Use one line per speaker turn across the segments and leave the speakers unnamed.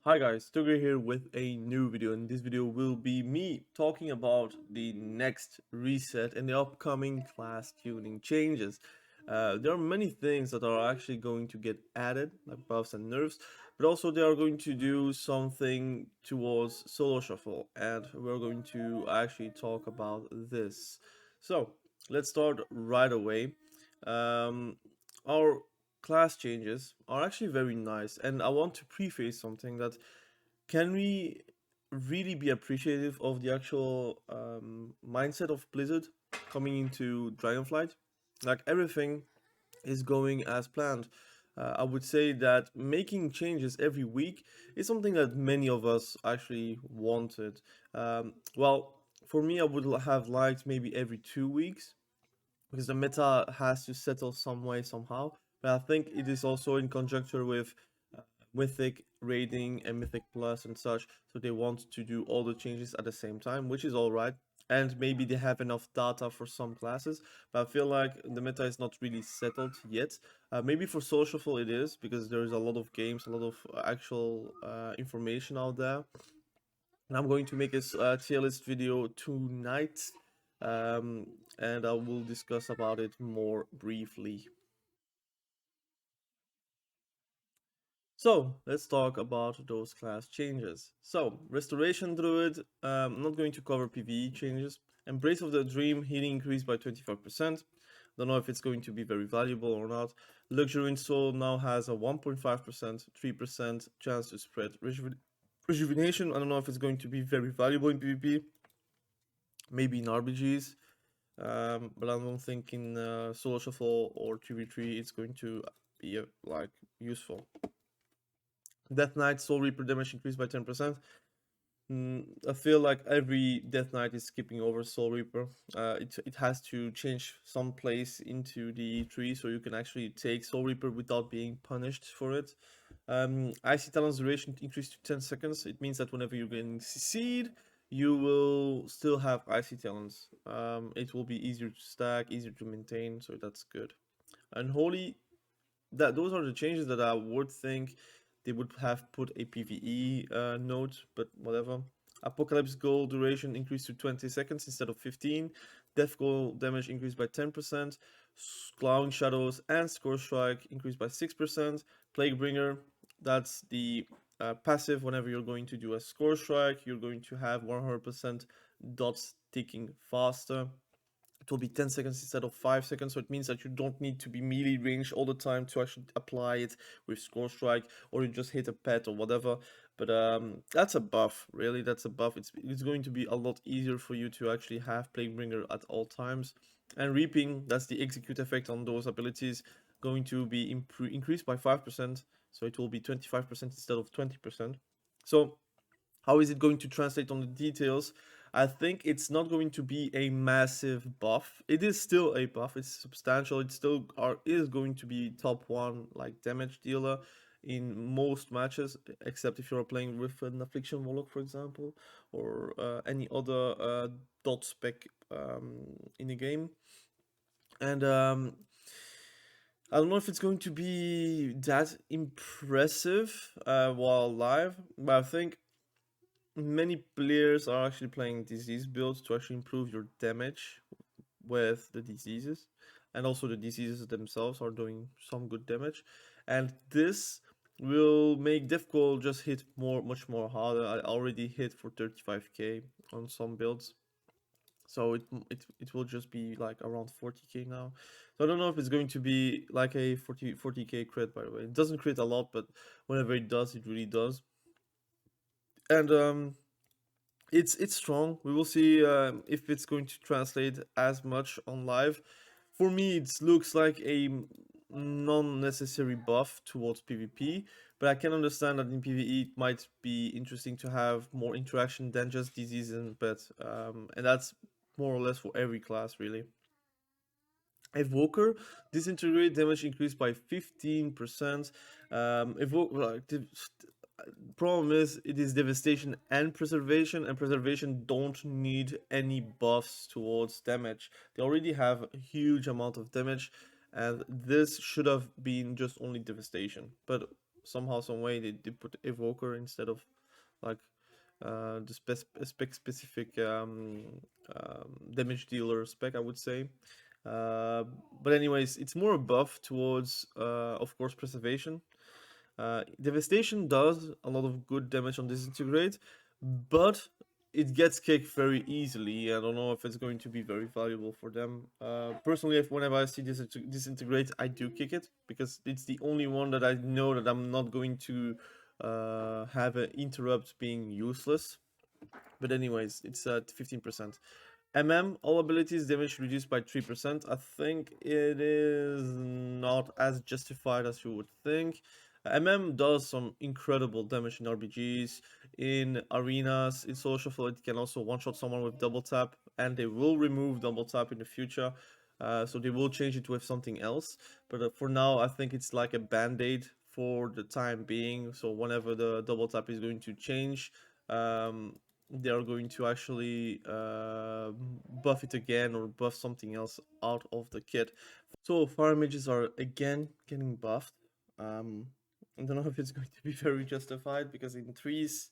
Hi guys, Tugger here with a new video, and this video will be me talking about the next reset and the upcoming class tuning changes. There are many things that are actually going to get added, like buffs and nerfs, but also they are going to do something towards solo shuffle, and we're going to actually talk about this. So let's start right away. Um, our class changes are actually very nice, and I want to preface something that can we really be appreciative of the actual mindset of Blizzard coming into Dragonflight. Like everything is going as planned. I would say that making changes every week is something that many of us actually wanted. Well, for me, I would have liked maybe every 2 weeks, because the meta has to settle some way somehow. But I think it is also in conjuncture with Mythic raiding and Mythic Plus and such, so they want to do all the changes at the same time, which is all right. And maybe they have enough data for some classes, but I feel like the meta is not really settled yet. Maybe for Socialful it is, because there is a lot of games, a lot of actual information out there. And I'm going to make a tier list video tonight, um, and I will discuss about it more briefly. So let's talk about those class changes. So Restoration Druid, I'm not going to cover PvE changes. Embrace of the Dream, healing increased by 25%. Don't know if it's going to be very valuable or not. Luxury in Soul now has a 1.5%, 3% chance to spread. Rejuvenation, I don't know if it's going to be very valuable in PvP. Maybe in RBGs. But I don't think in solo shuffle or 3v3 it's going to be like useful. Death Knight Soul Reaper damage increased by 10%. I feel like every Death Knight is skipping over Soul Reaper. It has to change some place into the tree so you can actually take Soul Reaper without being punished for it. Icy Talon's duration increased to 10 seconds. It means that whenever you're getting CC'd, you will still have Icy Talons. It will be easier to stack, easier to maintain, so that's good. Unholy, those are the changes that I would think they would have put a PvE note, but whatever. Apocalypse Goal duration increased to 20 seconds instead of 15. Death Goal damage increased by 10%. Clown Shadows and Score Strike increased by 6%. Plaguebringer, that's the passive. Whenever you're going to do a Score Strike, you're going to have 100% dots ticking faster. It will be 10 seconds instead of 5 seconds, so it means that you don't need to be melee range all the time to actually apply it with Score Strike, or you just hit a pet or whatever. But that's a buff, really, that's a buff. It's going to be a lot easier for you to actually have Plaguebringer at all times. And Reaping, that's the execute effect on those abilities, going to be increased by 5%, so it will be 25% instead of 20%. So how is it going to translate on the details? I think it's not going to be a massive buff. It is still a buff. It's substantial. It still is going to be top one like damage dealer in most matches, except if you're playing with an Affliction Warlock, for example, or any other dot spec in the game. And I don't know if it's going to be that impressive while live, but I think many players are actually playing disease builds to actually improve your damage with the diseases, and also the diseases themselves are doing some good damage, and this will make difficult just hit much more harder. I already hit for 35k on some builds, so it will just be like around 40k now. So I don't know if it's going to be like a 40k crit. By the way, it doesn't crit a lot, but whenever it does, it really does. And it's strong. We will see if it's going to translate as much on live. For me, it looks like a non-necessary buff towards PvP, but I can understand that in PvE it might be interesting to have more interaction than just disease and pet, and that's more or less for every class really. Evoker, disintegrate damage increased by 15%. Evoke, like, problem is it is devastation and preservation don't need any buffs towards damage. They already have a huge amount of damage, and this should have been just only devastation. But somehow, some way they put evoker instead of like the spec specific damage dealer spec, I would say. But anyways, it's more a buff towards of course preservation. Devastation does a lot of good damage on Disintegrate, but it gets kicked very easily. I don't know if it's going to be very valuable for them. Personally, whenever I see Disintegrate, I do kick it, because it's the only one that I know that I'm not going to have an interrupt being useless. But anyways, it's at 15%. all abilities damage reduced by 3%. I think it is not as justified as you would think. Does some incredible damage in RBGs, in arenas, in social. It can also one-shot someone with double tap, and they will remove double tap in the future. So they will change it with something else. But for now, I think it's like a band-aid for the time being. So whenever the double tap is going to change, they are going to actually buff it again or buff something else out of the kit. So fire mages are again getting buffed. I don't know if it's going to be very justified, because in threes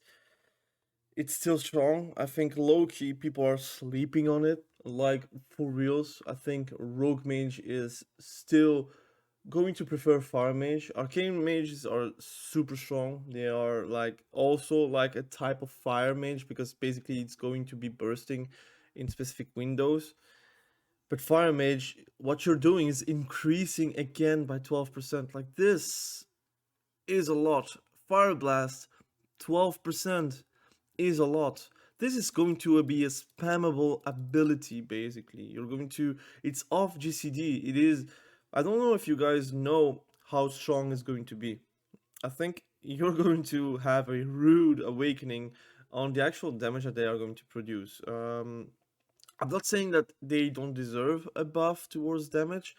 it's still strong. I think low-key people are sleeping on it, like for reals. I think rogue mage is still going to prefer fire mage. Arcane mages are super strong. They are like also like a type of fire mage, because basically it's going to be bursting in specific windows. But fire mage, what you're doing is increasing again by 12%. Like, this is a lot. Fire blast, 12% is a lot. This is going to be a spammable ability, basically. You're going to, it's off GCD. It is, I don't know if you guys know how strong it's going to be. I think you're going to have a rude awakening on the actual damage that they are going to produce. I'm not saying that they don't deserve a buff towards damage,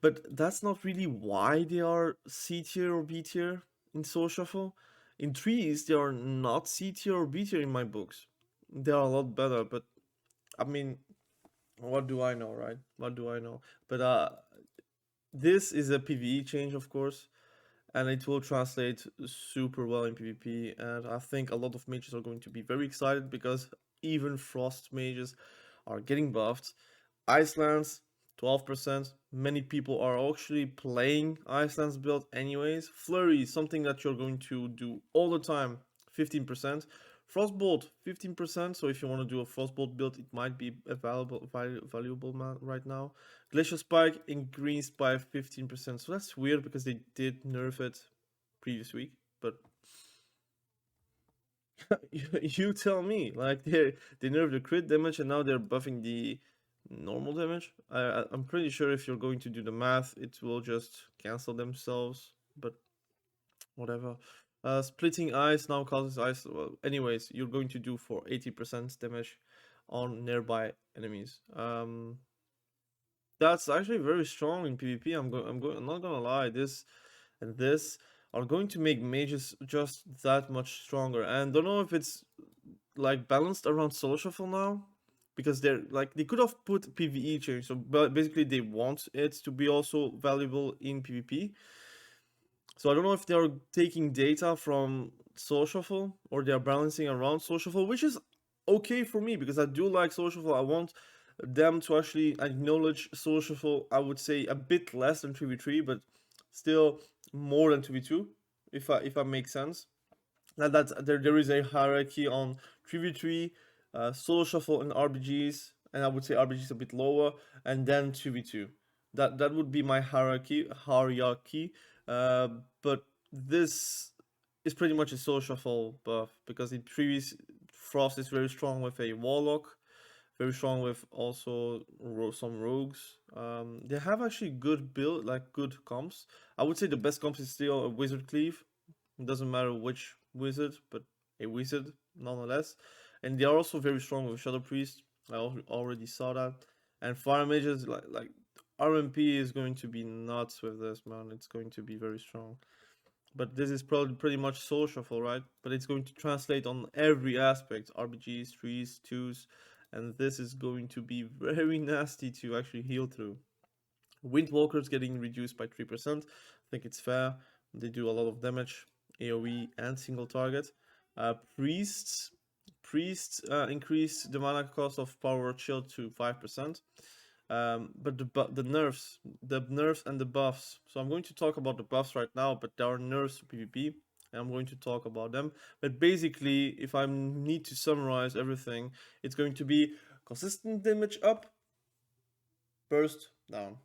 but that's not really why they are C tier or B tier in Soul Shuffle. In threes, they are not C tier or B tier in my books. They are a lot better, but I mean, what do I know, right? What do I know? But this is a PvE change, of course, and it will translate super well in PvP. And I think a lot of mages are going to be very excited, because even frost mages are getting buffed. Icelands, 12%. Many people are actually playing Iceland's build anyways. Flurry, something that you're going to do all the time, 15%. Frostbolt, 15%. So if you want to do a Frostbolt build, it might be a valuable right now. Glacial Spike increased by 15%. So that's weird, because they did nerf it previous week, but you tell me. Like, they nerfed the crit damage, and now they're buffing the normal damage. I'm pretty sure if you're going to do the math, it will just cancel themselves, but whatever. Splitting ice now causes ice. Well, anyways, you're going to do for 80% damage on nearby enemies. That's actually very strong in PvP. I'm not gonna lie. This and this are going to make mages just that much stronger. And don't know if it's like balanced around Soul Shuffle now, because they're like, they could have put PvE change. So basically they want it to be also valuable in PvP. So I don't know if they're taking data from Soul Shuffle or they're balancing around Soul Shuffle, which is okay for me, because I do like Soul Shuffle. I want them to actually acknowledge Soul Shuffle, I would say a bit less than 3v3, but still more than 2v2, if I make sense. Now that there is a hierarchy on 3v3, Soul Shuffle and RBGs, and I would say RBGs a bit lower, and then 2v2. That would be my hierarchy. But this is pretty much a Soul Shuffle buff, because in previous Frost is very strong with a warlock, very strong with also some rogues. They have actually good build, like good comps. I would say the best comps is still a wizard cleave. It doesn't matter which wizard, but a wizard nonetheless. And they are also very strong with Shadow Priest. I already saw that. And fire mages, like RMP is going to be nuts with this, man. It's going to be very strong. But this is probably pretty much Soul Shuffle, right? But it's going to translate on every aspect: RBGs, 3s, 2s, and this is going to be very nasty to actually heal through. Windwalkers getting reduced by 3%. I think it's fair. They do a lot of damage, AoE and single target. Priests increase the mana cost of power shield to 5%. But the nerfs and the buffs. So I'm going to talk about the buffs right now, but there are nerfs for PvP, and I'm going to talk about them. But basically, if I need to summarize everything, it's going to be consistent damage up, burst down,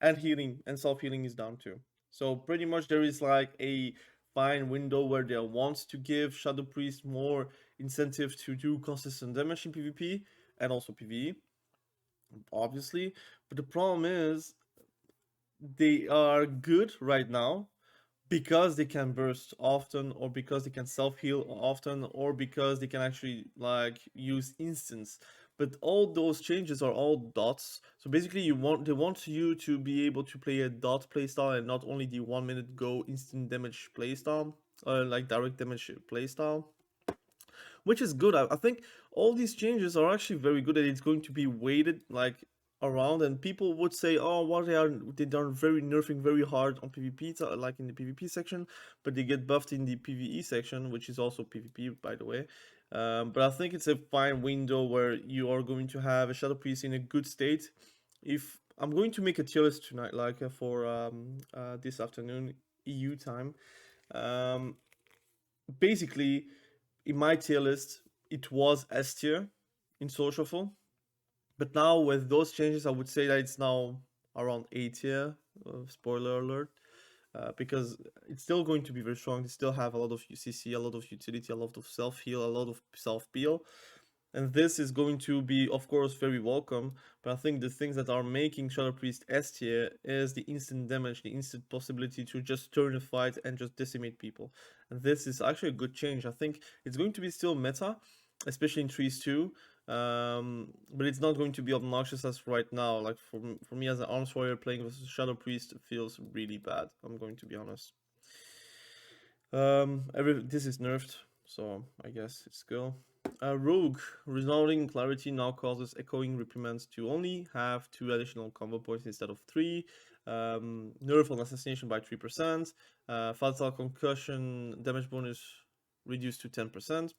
and healing and self-healing is down too. So pretty much there is like a fine window where they want to give Shadow Priest more incentive to do consistent damage in PvP and also PvE, obviously. But the problem is they are good right now because they can burst often, or because they can self-heal often, or because they can actually like use instants. But all those changes are all dots. So basically they want you to be able to play a dot playstyle and not only the 1 minute go instant damage playstyle, like direct damage playstyle, which is good. I think all these changes are actually very good, and it's going to be weighted like around. And people would say, "Oh, what they are very nerfing very hard on PvP, like in the PvP section, but they get buffed in the PvE section, which is also PvP, by the way." But I think it's a fine window where you are going to have a Shadow Priest in a good state. If I'm going to make a tier list tonight, like for this afternoon EU time, um, basically in my tier list, it was S tier in Socialful. But now with those changes, I would say that it's now around A tier. Spoiler alert. Because it's still going to be very strong. They still have a lot of UCC, a lot of utility, a lot of self-heal, a lot of self-peel. And this is going to be, of course, very welcome. But I think the things that are making Shadow Priest S tier is the instant damage, the instant possibility to just turn a fight and just decimate people. And this is actually a good change. I think it's going to be still meta, especially in Trees 2. But it's not going to be obnoxious as right now. Like for me as an Arms Warrior playing with Shadow Priest feels really bad. I'm going to be honest. This is nerfed, so I guess it's cool. Rogue, resounding clarity now causes echoing reprimands to only have 2 additional combo points instead of 3. Nerf on assassination by 3%. Fatal concussion damage bonus reduced to 10%.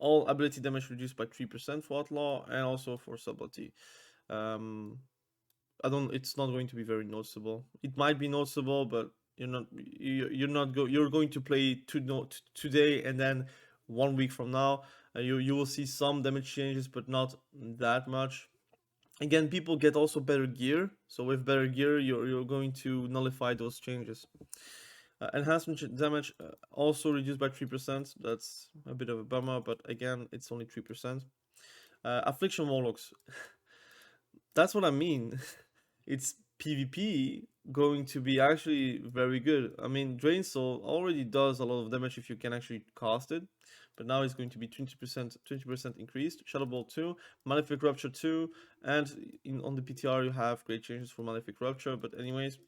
All ability damage reduced by 3% for Outlaw, and also for Subtlety. It's not going to be very noticeable. It might be noticeable, but you're going to play today, and then 1 week from now you will see some damage changes, but not that much. Again, people get also better gear, so with better gear you're going to nullify those changes. Enhancement damage also reduced by 3%. That's a bit of a bummer, but again, it's only 3%. Affliction Warlocks. That's what I mean. It's PvP going to be actually very good. I mean, Drain Soul already does a lot of damage if you can actually cast it, but now it's going to be 20% increased. Shadow Ball 2, Malefic Rupture 2, and on the PTR you have great changes for Malefic Rupture. But anyways,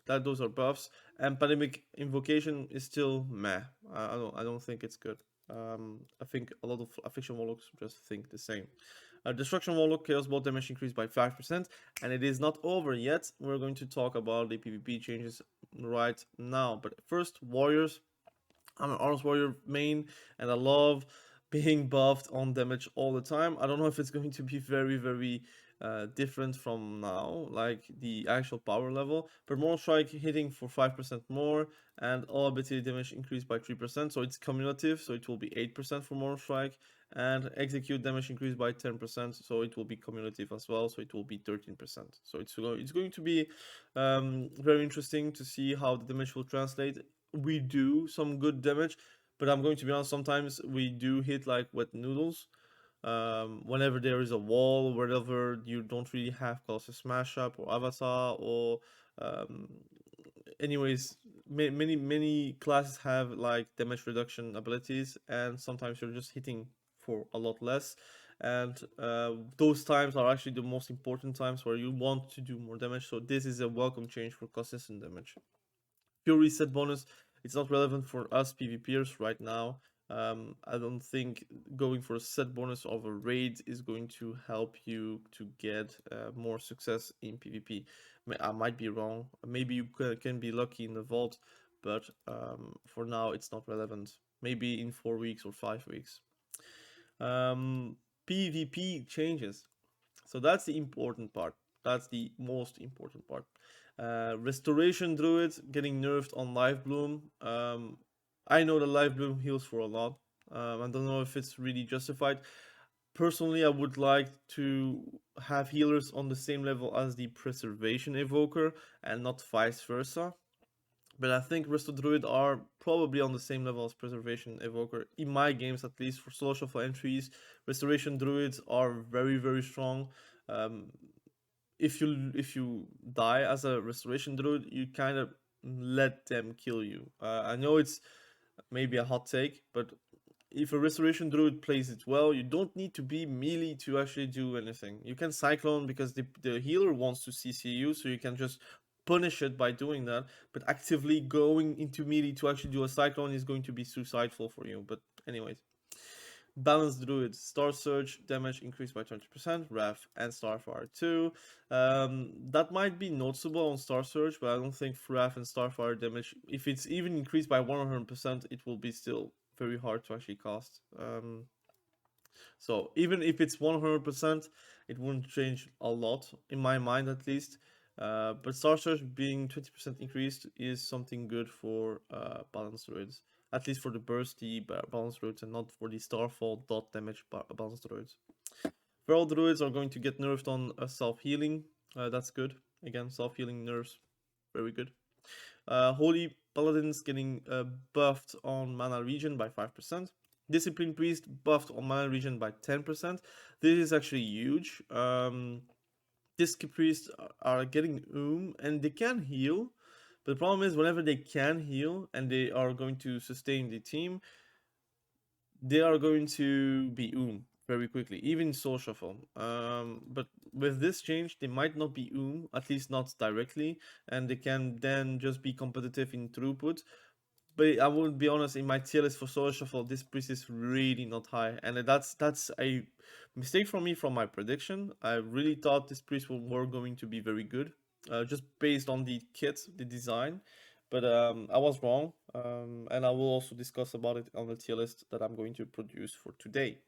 those are buffs. And Pandemic Invocation is still meh. I don't think it's good. I think a lot of Affliction Warlocks just think the same. Destruction Warlock Chaos Ball damage increased by 5%, and it is not over yet. We're going to talk about the PvP changes right now. But first, Warriors. I'm an Arms Warrior main, and I love being buffed on damage all the time. I don't know if it's going to be very different from now, like the actual power level, but Moral Strike hitting for 5% more, and all ability damage increased by 3%, so it's cumulative, so it will be 8% for Moral Strike, and Execute damage increased by 10%, so it will be cumulative as well, so it will be 13%. So it's going to be very interesting to see how the damage will translate. We do some good damage, but I'm going to be honest, sometimes we do hit like wet noodles. Whenever there is a wall, wherever you don't really have Colossus Smash Up or Avatar, or anyways, many classes have like damage reduction abilities, and sometimes you're just hitting for a lot less, and those times are actually the most important times where you want to do more damage. So this is a welcome change for consistent damage. Fury set bonus, it's not relevant for us PvPers right now. I don't think going for a set bonus of a raid is going to help you to get more success in PvP. I might be wrong. Maybe you can be lucky in the vault, but for now it's not relevant. Maybe in 4 weeks or 5 weeks. PVP changes. So that's the important part. That's the most important part. Restoration Druid getting nerfed on Life Bloom. I know the Life Bloom heals for a lot. I don't know if it's really justified. Personally, I would like to have healers on the same level as the Preservation Evoker and not vice versa. But I think Resto Druid are probably on the same level as Preservation Evoker. In my games, at least for solo shuffle entries, Restoration Druids are very, very strong. If you die as a Restoration Druid, you kind of let them kill you. I know it's maybe a hot take, but if a Restoration Druid plays it well, you don't need to be melee to actually do anything. You can Cyclone because the healer wants to CC you, so you can just punish it by doing that. But actively going into melee to actually do a Cyclone is going to be suicidal for you. But anyways. Balanced Druid, Star Surge damage increased by 20%, Wrath and Starfire too. That might be noticeable on Star Surge, but I don't think Wrath and Starfire damage, if it's even increased by 100%, it will be still very hard to actually cast. So even if it's 100%, it wouldn't change a lot, in my mind at least. But Star Surge being 20% increased is something good for balanced druids. At least for the bursty balanced druids and not for the Starfall dot damage balanced druids. Feral druids are going to get nerfed on self-healing. That's good. Again, self-healing nerfs, very good. Holy Paladins getting buffed on mana regen by 5%. Discipline Priest buffed on mana regen by 10%. This is actually huge. Discipline Priests are getting and they can heal. But the problem is whenever they can heal and they are going to sustain the team, they are going to be very quickly, even Soul Shuffle. But with this change, they might not be at least not directly, and they can then just be competitive in throughput. But I will be honest, in my tier list for Soul Shuffle, this priest is really not high, and that's a mistake from me from my prediction. I really thought this priest were going to be very good, just based on the kit, the design. But I was wrong, and I will also discuss about it on the tier list that I'm going to produce for today.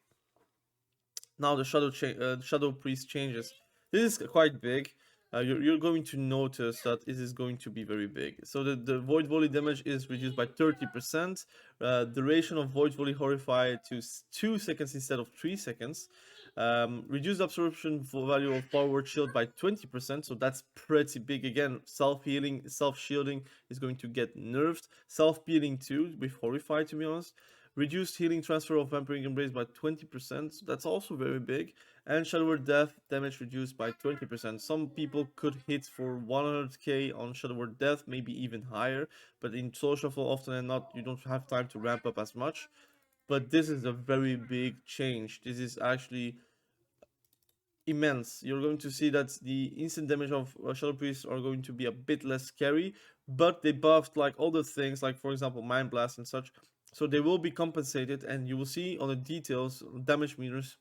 Now the Shadow Priest changes. This is quite big. You're going to notice that it is going to be very big. So the Void Volley damage is reduced by 30%. Duration of Void Volley Horrify to 2 seconds instead of 3 seconds. Reduced absorption value of Power Word Shield by 20%, so that's pretty big. Again, self-healing, self-shielding is going to get nerfed. Self-healing too, with Horrify, to be honest. Reduced healing transfer of Vampiric Embrace by 20%, so that's also very big. And Shadow Word Death damage reduced by 20%. Some people could hit for 100k on Shadow Word Death, maybe even higher. But in Soul Shuffle, often and not, you don't have time to ramp up as much. But this is a very big change. This is actually immense. You're going to see that the instant damage of Shadow Priests are going to be a bit less scary, but they buffed like other things, like for example Mind Blast and such. So they will be compensated, and you will see on the details, damage meters,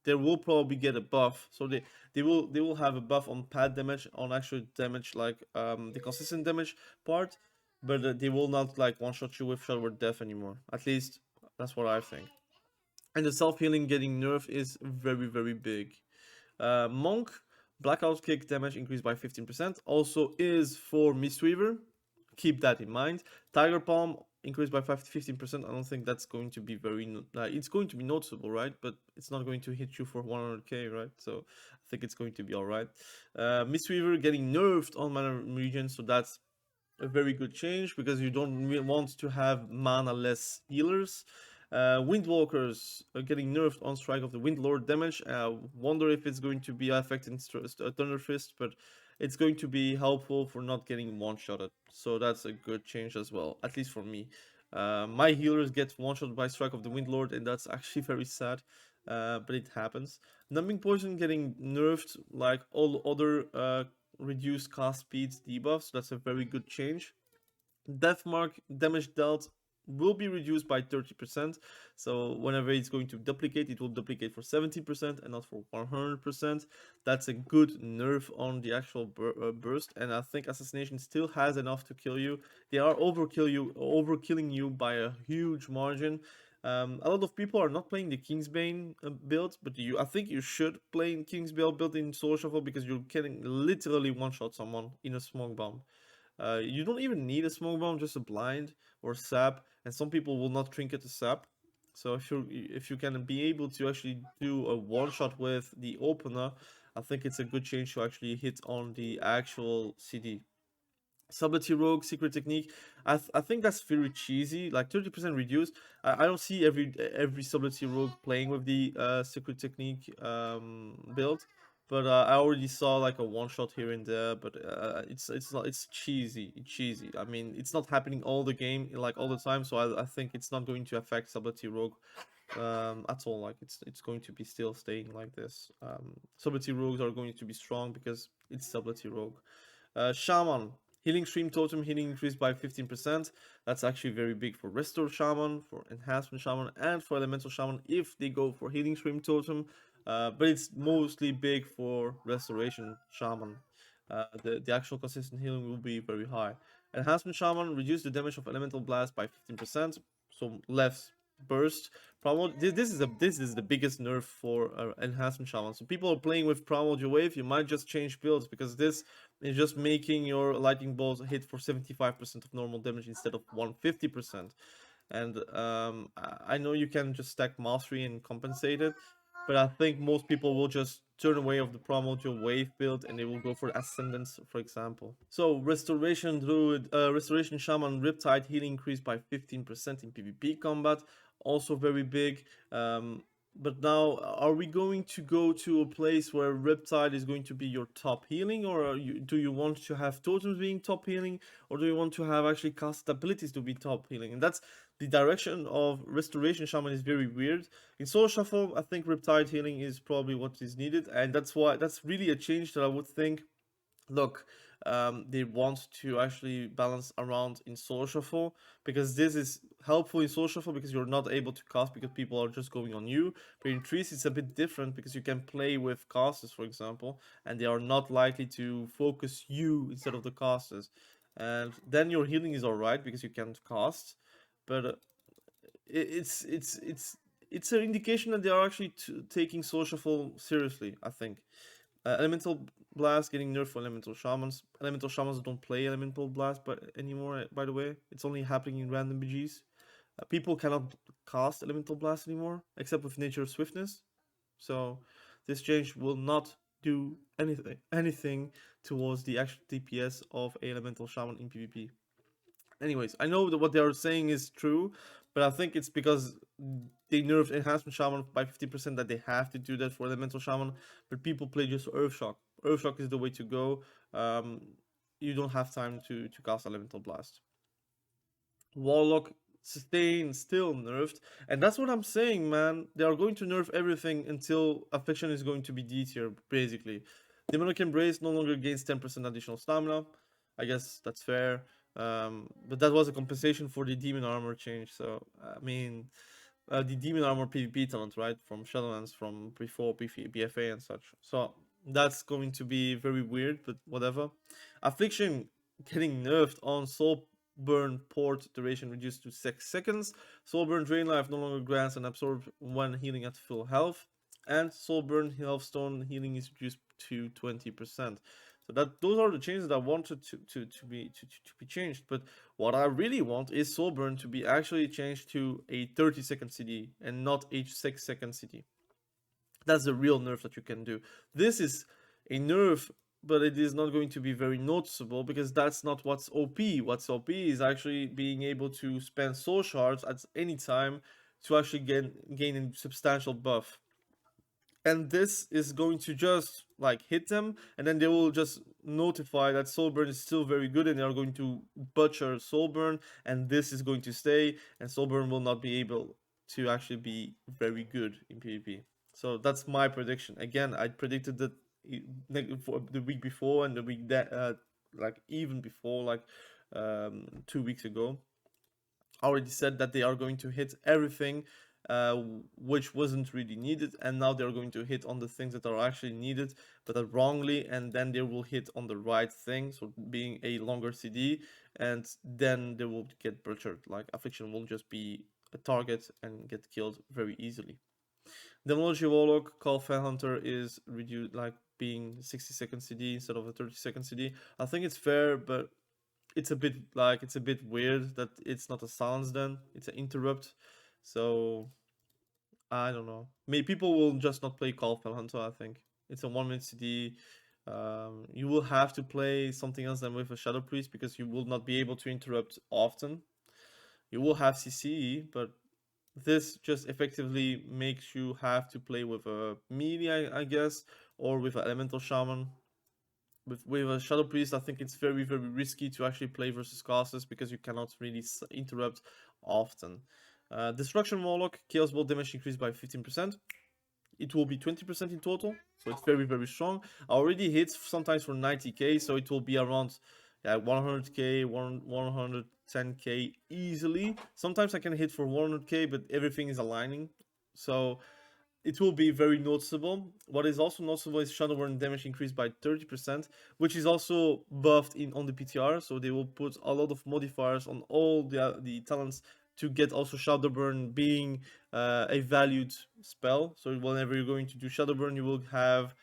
they will probably get a buff. So they will have a buff on pad damage, on actual damage, like the consistent damage part, but they will not like one-shot you with Shadow Word Death anymore. At least that's what I think. And the self-healing getting nerfed is very, very big. Monk, Blackout Kick damage increased by 15%. Also is for Mistweaver. Keep that in mind. Tiger Palm increased by 15%. I don't think that's going to be very... it's going to be noticeable, right? But it's not going to hit you for 100k, right? So I think it's going to be alright. Mistweaver getting nerfed on mana regen, so that's a very good change because you don't want to have mana-less healers. Windwalkers are getting nerfed on Strike of the Windlord damage. Wonder if it's going to be affecting Thunder Fist, but it's going to be helpful for not getting one-shotted. So that's a good change as well, at least for me. My healers get one-shot by Strike of the Windlord, and that's actually very sad, but it happens. Numbing Poison getting nerfed like all other reduced cast speeds debuffs. That's a very good change. Deathmark damage dealt will be reduced by 30%. So whenever it's going to duplicate, it will duplicate for 70% and not for 100%. That's a good nerf on the actual burst, and I think assassination still has enough to kill you. They are overkilling you by a huge margin. A lot of people are not playing the Kingsbane build, but I think you should play in Kingsbane build in Soul Shuffle because you can literally one-shot someone in a smoke bomb. You don't even need a smoke bomb, just a blind or sap, and some people will not trinket a sap. So if you can be able to actually do a one-shot with the opener, I think it's a good change to actually hit on the actual CD. Subtlety Rogue Secret Technique. I think that's very cheesy. Like 30% reduced. I don't see every Subtlety Rogue playing with the Secret Technique build. But I already saw like a one shot here and there. But it's cheesy. It's cheesy. I mean, it's not happening all the game like all the time. So I think it's not going to affect Subtlety Rogue at all. Like it's going to be still staying like this. Subtlety Rogues are going to be strong because it's Subtlety Rogue. Shaman. Healing Stream Totem healing increased by 15%. That's actually very big for Restore Shaman, for Enhancement Shaman, and for Elemental Shaman if they go for Healing Stream Totem. But it's mostly big for Restoration Shaman. The actual consistent healing will be very high. Enhancement Shaman reduce the damage of Elemental Blast by 15%, so less burst. This is the biggest nerf for Enhancement Shaman. So people are playing with Primordial Wave, you might just change builds because this is just making your lightning bolts hit for 75% of normal damage instead of 150%. And I know you can just stack mastery and compensate it, but I think most people will just turn away of the Primordial Wave build and they will go for Ascendance, for example. So Restoration Druid, Restoration Shaman Riptide healing increased by 15% in PvP combat, also very big. But now, are we going to go to a place where Riptide is going to be your top healing, or do you want to have totems being top healing, or do you want to have actually cast abilities to be top healing? And that's the direction of Restoration Shaman is very weird. In Soul Shuffle, I think Riptide healing is probably what is needed, and that's really a change that I would think. Look, they want to actually balance around in Soul Shuffle because this is helpful in Soul Shuffle because you're not able to cast because people are just going on you. But in Trees, it's a bit different because you can play with casters, for example, and they are not likely to focus you instead of the casters. And then your healing is alright because you can't cast, but it's an indication that they are actually taking Soul Shuffle seriously, I think. Elemental Blast getting nerfed for Elemental Shamans. Elemental Shamans don't play Elemental Blast anymore, by the way. It's only happening in random BGs. People cannot cast Elemental Blast anymore, except with Nature Swiftness. So this change will not do anything towards the actual DPS of a Elemental Shaman in PvP. Anyways, I know that what they are saying is true, but I think it's because they nerfed Enhancement Shaman by 50% that they have to do that for Elemental Shaman, but people play just Earthshock. Earthshock is the way to go. You don't have time to cast Elemental Blast. Warlock Sustain still nerfed, and that's what I'm saying, man. They are going to nerf everything until Affliction is going to be D tier, basically. Demonic Embrace no longer gains 10% additional stamina. I guess that's fair. But that was a compensation for the Demon Armor change. So, I mean, the Demon Armor PvP talent, right? From Shadowlands, from before BFA and such. So, that's going to be very weird, but whatever. Affliction getting nerfed on Soulburn Port duration reduced to 6 seconds. Soulburn Drain Life no longer grants an absorb when healing at full health. And Soulburn Healthstone healing is reduced to 20%. So those are the changes that I wanted to be changed. But what I really want is Soulburn to be actually changed to a 30-second CD and not a 6-second CD. That's the real nerf that you can do. This is a nerf, but it is not going to be very noticeable because that's not what's OP. What's OP is actually being able to spend soul shards at any time to actually gain a substantial buff. And this is going to just like hit them, and then they will just notify that Soulburn is still very good, and they are going to butcher Soulburn, and this is going to stay, and Soulburn will not be able to actually be very good in PvP. So that's my prediction. Again, I predicted that for the week before and the week that like even before, like 2 weeks ago. already said that they are going to hit everything which wasn't really needed, and now they're going to hit on the things that are actually needed but are wrongly, and then they will hit on the right thing, so being a longer CD, and then they will get butchered. Like affliction will just be a target and get killed very easily. Demonology Warlock Call Fan Hunter is reduced, like being 60-second CD instead of a 30-second CD. I think it's fair, but it's a bit weird that it's not a silence then, it's an interrupt. So I don't know. Maybe people will just not play Call Fan Hunter, I think. It's a 1 minute CD. You will have to play something else than with a Shadow Priest because you will not be able to interrupt often. You will have CC, but this just effectively makes you have to play with a melee, I guess, or with an elemental shaman. With a Shadow Priest, I think it's very, very risky to actually play versus casters because you cannot really interrupt often. Destruction Warlock, Chaos Bolt damage increased by 15%. It will be 20% in total, so it's very, very strong. I already hit sometimes for 90k, so it will be around 100k, 110k easily. Sometimes I can hit for 100k, but everything is aligning, so it will be very noticeable. What is also noticeable is Shadowburn damage increased by 30%, which is also buffed on the PTR, so they will put a lot of modifiers on all the talents to get also Shadowburn being a valued spell. So whenever you're going to do Shadowburn, you will have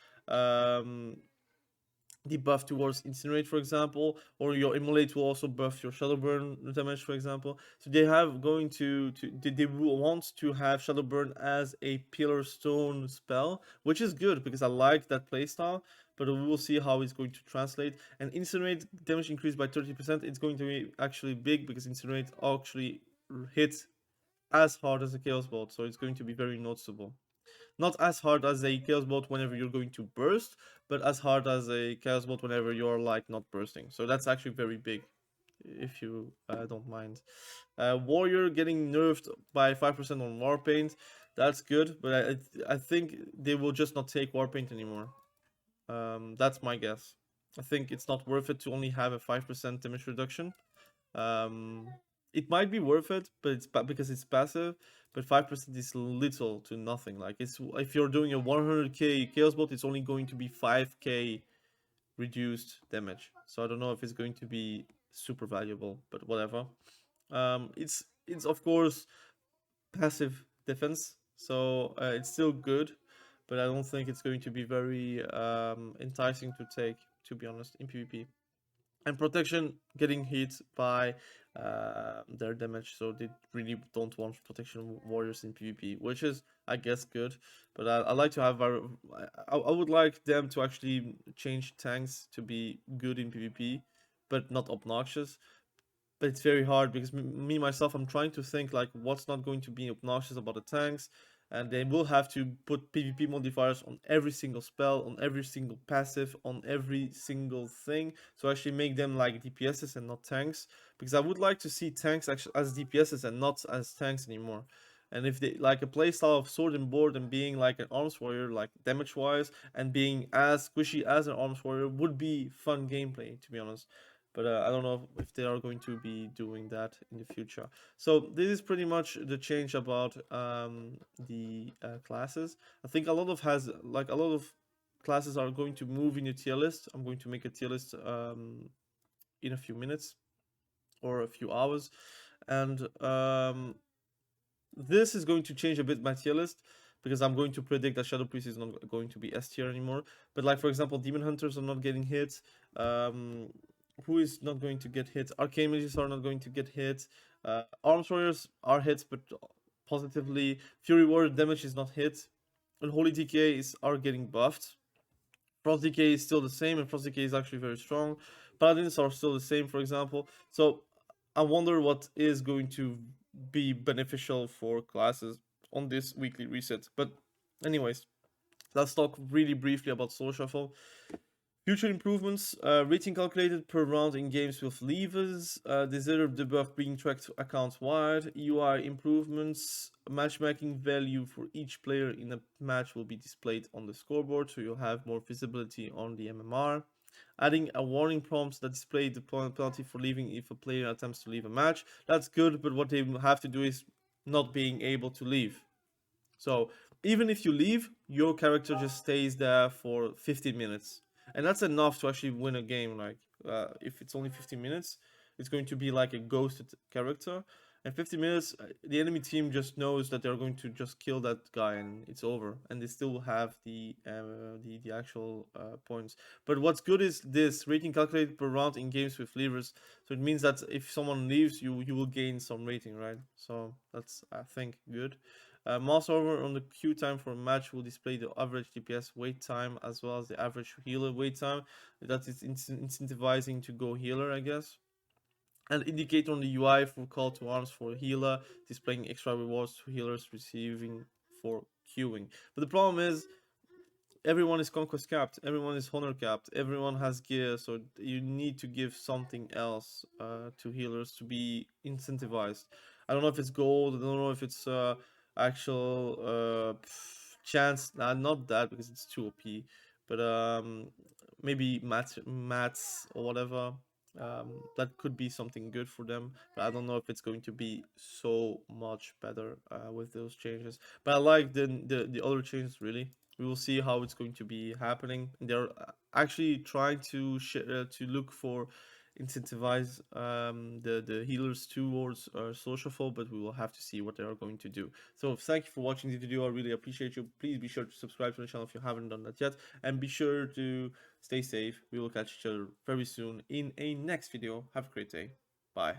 the buff towards Incinerate, for example, or your Immolate will also buff your Shadowburn damage, for example. So they have going to they want to have Shadowburn as a Pillar Stone spell, which is good because I like that playstyle, but we will see how it's going to translate. And Incinerate damage increased by 30%. It's going to be actually big because Incinerate actually hits as hard as a Chaos Bolt, so it's going to be very noticeable. Not as hard as a Chaos Bolt whenever you're going to burst, but as hard as a Chaos Bolt whenever you're like not bursting. So that's actually very big, if you don't mind. Warrior getting nerfed by 5% on Warpaint. That's good, but I think they will just not take Warpaint anymore. That's my guess. I think it's not worth it to only have a 5% damage reduction. It might be worth it, but it's because it's passive. But 5% is little to nothing. Like it's if you're doing a 100k Chaos Bolt, it's only going to be 5k reduced damage. So I don't know if it's going to be super valuable, but whatever. It's of course passive defense, so it's still good, but I don't think it's going to be very enticing to take, to be honest, in PvP. And protection getting hit by their damage, so they really don't want protection warriors in PvP, which is, I guess, good. But I like to have I would like them to actually change tanks to be good in PvP, but not obnoxious. But it's very hard because me myself, I'm trying to think like what's not going to be obnoxious about the tanks, and they will have to put PvP modifiers on every single spell, on every single passive, on every single thing, so actually make them like DPSs and not tanks, because I would like to see tanks actually as DPSs and not as tanks anymore. And if they like a playstyle of sword and board and being like an arms warrior, like damage wise, and being as squishy as an arms warrior would be fun gameplay, to be honest. But I don't know if they are going to be doing that in the future. So this is pretty much the change about the classes. I think a lot of classes are going to move in the tier list. I'm going to make a tier list in a few minutes or a few hours, and this is going to change a bit my tier list because I'm going to predict that Shadow Priest is not going to be S tier anymore. But like for example, Demon Hunters are not getting hit. Who is not going to get hit? Arcane Mages are not going to get hit. Arms Warriors are hit, but positively. Fury Warrior damage is not hit. Unholy DK are getting buffed. Frost DK is still the same, and Frost DK is actually very strong. Paladins are still the same, for example. So I wonder what is going to be beneficial for classes on this weekly reset. But anyways, let's talk really briefly about Soul Shuffle. Future improvements, rating calculated per round in games with levers, desired debuff being tracked account-wide, UI improvements, matchmaking value for each player in a match will be displayed on the scoreboard, so you'll have more visibility on the MMR. Adding a warning prompt that displays the penalty for leaving if a player attempts to leave a match. That's good, but what they have to do is not being able to leave. So even if you leave, your character just stays there for 15 minutes, and that's enough to actually win a game. Like if it's only 15 minutes, it's going to be like a ghosted character. And 50 minutes, the enemy team just knows that they're going to just kill that guy and it's over, and they still have the actual points. But what's good is this rating calculated per round in games with leavers. So it means that if someone leaves, you will gain some rating, right? So that's, I think, good. Mouse over on the queue time for a match will display the average DPS wait time as well as the average healer wait time. That is incentivizing to go healer, I guess. And indicator on the UI for call to arms for healer, displaying extra rewards to healers receiving for queuing. But the problem is, everyone is conquest capped, everyone is honor capped, everyone has gear, so you need to give something else to healers to be incentivized. I don't know if it's gold, I don't know if it's actual chance, not that because it's too OP, but maybe mats or whatever. That could be something good for them, but I don't know if it's going to be so much better with those changes. But I like the other changes really. We will see how it's going to be happening. They're actually trying to look for incentivize the healers towards socialful, but we will have to see what they are going to do. So thank you for watching the video. I really appreciate you. Please be sure to subscribe to the channel if you haven't done that yet, and be sure to stay safe. We will catch each other very soon in a next video. Have a great day. Bye.